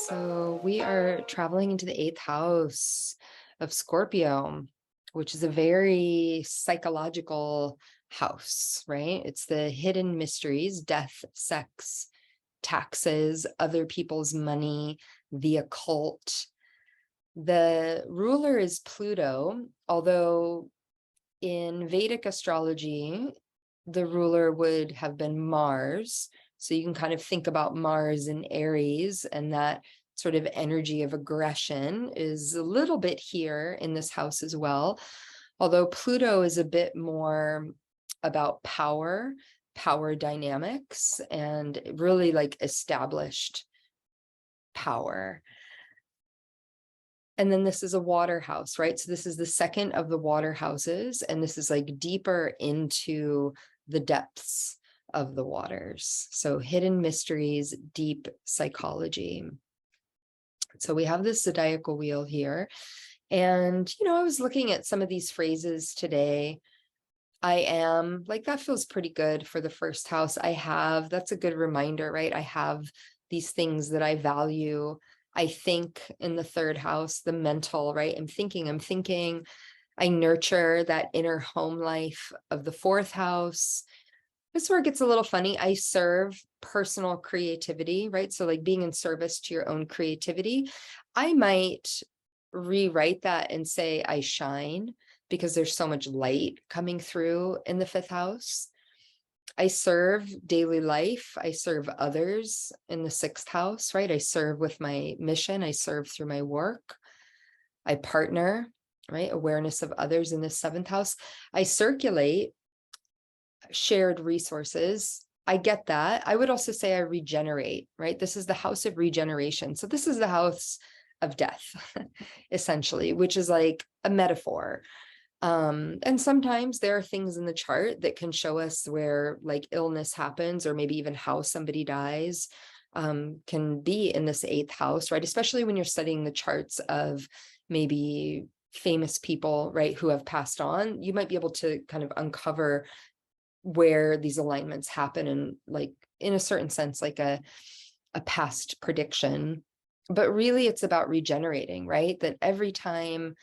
So we are traveling into the eighth house of Scorpio, which is a very psychological house, right? It's the hidden mysteries, death, sex, taxes, other people's money, the occult. The ruler is Pluto, although in Vedic astrology, the ruler would have been Mars. So you can kind of think about Mars in Aries, and that sort of energy of aggression is a little bit here in this house as well. Although Pluto is a bit more about power, power dynamics, and really like established power. And then this is a water house, right? So this is the second of the water houses, and this is like deeper into the depths of the waters. So hidden mysteries, deep psychology. So we have this zodiacal wheel here. And, I was looking at some of these phrases today. I am, like, that feels pretty good for the first house. That's a good reminder, right? I have these things that I value. I think in the third house, the mental, right? I'm thinking. I nurture that inner home life of the fourth house. This is where it gets a little funny. I serve personal creativity, right? So like being in service to your own creativity. I might rewrite that and say I shine because there's so much light coming through in the fifth house. I serve daily life. I serve others in the sixth house, right? I serve with my mission. I serve through my work. I partner, right? Awareness of others in the seventh house. I circulate, shared resources. I get that. I would also say I regenerate, right? This is the house of regeneration. So this is the house of death, essentially, which is like a metaphor. And sometimes there are things in the chart that can show us where like illness happens, or maybe even how somebody dies, can be in this eighth house, right? Especially when you're studying the charts of maybe famous people, right, who have passed on. You might be able to kind of uncover where these alignments happen, and like in a certain sense, like a past prediction. But really it's about regenerating, right? That every time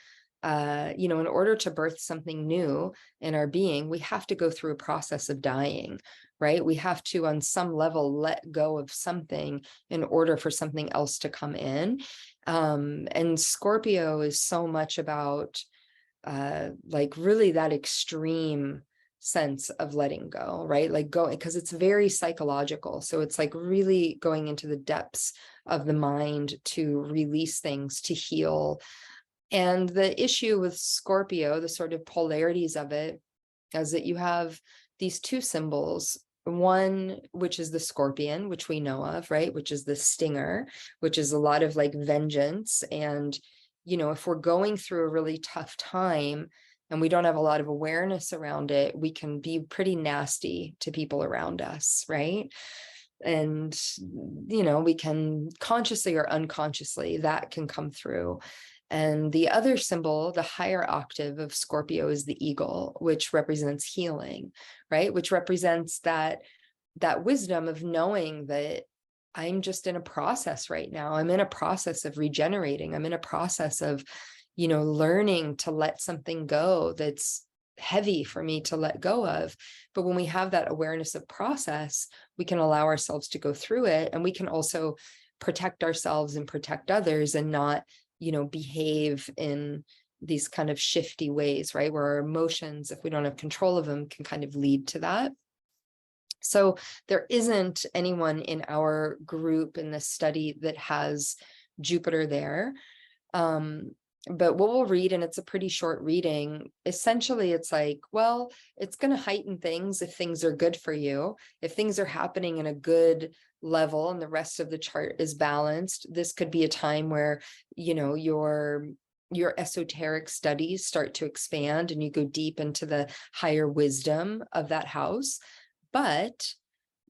in order to birth something new in our being, we have to go through a process of dying, right? We have to, on some level, let go of something in order for something else to come in. And Scorpio is so much about like really that extreme sense of letting go, right? Like going, because it's very psychological. So it's like really going into the depths of the mind to release things, to heal. And the issue with Scorpio, the sort of polarities of it, is that you have these two symbols. One, which is the scorpion, which we know of, right? Which is the stinger, which is a lot of like vengeance. And, if we're going through a really tough time and we don't have a lot of awareness around it, we can be pretty nasty to people around us, right? And, we can consciously or unconsciously, that can come through. And the other symbol, the higher octave of Scorpio, is the eagle, which represents healing, right? Which represents that wisdom of knowing that I'm just in a process right now. I'm in a process of regenerating. I'm in a process of, learning to let something go that's heavy for me to let go of. But when we have that awareness of process, we can allow ourselves to go through it. And we can also protect ourselves and protect others, and not behave in these kind of shifty ways, right? Where our emotions, if we don't have control of them, can kind of lead to that. So there isn't anyone in our group in this study that has Jupiter there. But what we'll read, and it's a pretty short reading, essentially it's like, well, it's going to heighten things if things are good for you. If things are happening in a good level and the rest of the chart is balanced, this could be a time where, your esoteric studies start to expand and you go deep into the higher wisdom of that house. But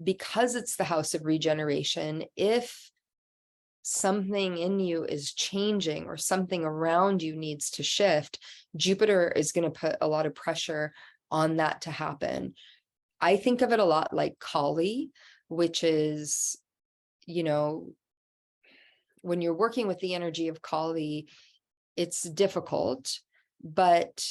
because it's the house of regeneration, if something in you is changing or something around you needs to shift, Jupiter is going to put a lot of pressure on that to happen. I think of it a lot like Kali, which is, when you're working with the energy of Kali, it's difficult, but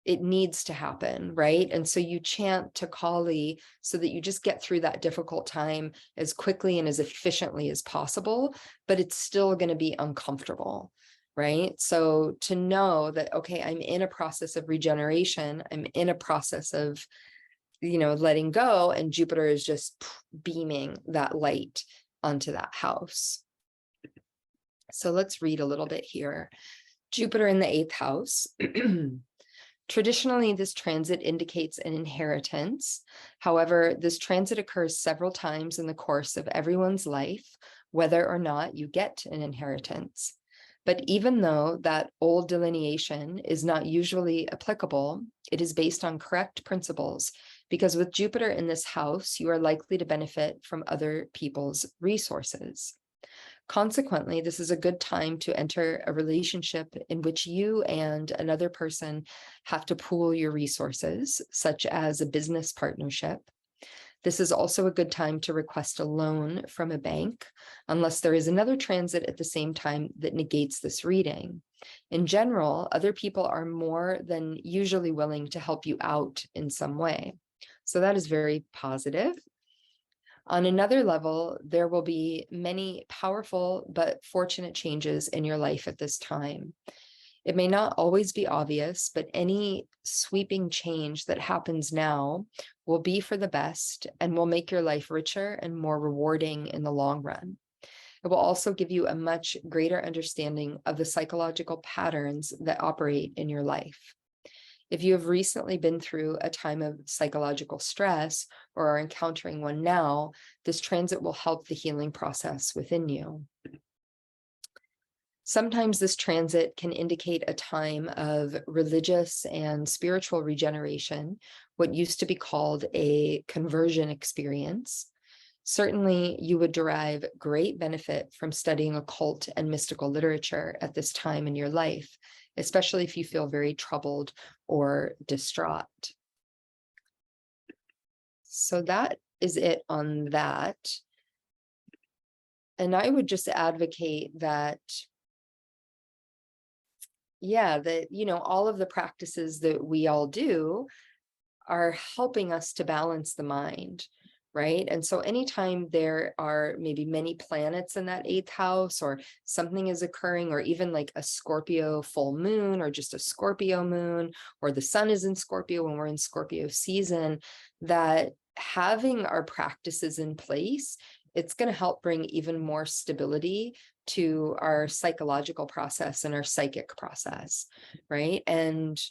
it needs to happen, right? And so you chant to Kali so that you just get through that difficult time as quickly and as efficiently as possible, but it's still going to be uncomfortable, right? So to know that, okay, I'm in a process of regeneration, I'm in a process of, letting go, and Jupiter is just beaming that light onto that house. So let's read a little bit here. Jupiter in the 8th house. Traditionally, this transit indicates an inheritance. However, this transit occurs several times in the course of everyone's life, whether or not you get an inheritance. But even though that old delineation is not usually applicable, it is based on correct principles, because with Jupiter in this house, you are likely to benefit from other people's resources. Consequently, this is a good time to enter a relationship in which you and another person have to pool your resources, such as a business partnership. This is also a good time to request a loan from a bank, unless there is another transit at the same time that negates this reading. In general, other people are more than usually willing to help you out in some way. So that is very positive. On another level, there will be many powerful but fortunate changes in your life at this time. It may not always be obvious, but any sweeping change that happens now will be for the best and will make your life richer and more rewarding in the long run. It will also give you a much greater understanding of the psychological patterns that operate in your life. If you have recently been through a time of psychological stress or are encountering one now, this transit will help the healing process within you. Sometimes this transit can indicate a time of religious and spiritual regeneration, what used to be called a conversion experience. Certainly, you would derive great benefit from studying occult and mystical literature at this time in your life, especially if you feel very troubled or distraught. So that is it on that. And I would just advocate that, all of the practices that we all do are helping us to balance the mind, right? And so anytime there are maybe many planets in that 8th house, or something is occurring, or even like a Scorpio full moon, or just a Scorpio moon, or the sun is in Scorpio when we're in Scorpio season, that having our practices in place, it's going to help bring even more stability to our psychological process and our psychic process, right? And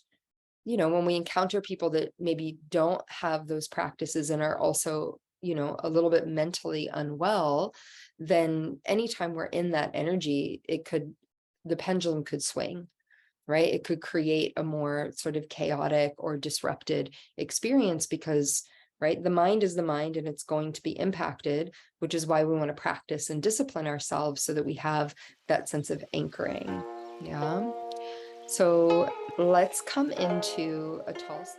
when we encounter people that maybe don't have those practices and are also, a little bit mentally unwell, then anytime we're in that energy, the pendulum could swing, right? It could create a more sort of chaotic or disrupted experience because, right, the mind is the mind and it's going to be impacted, which is why we want to practice and discipline ourselves so that we have that sense of anchoring. Yeah. So let's come into a Tulsi.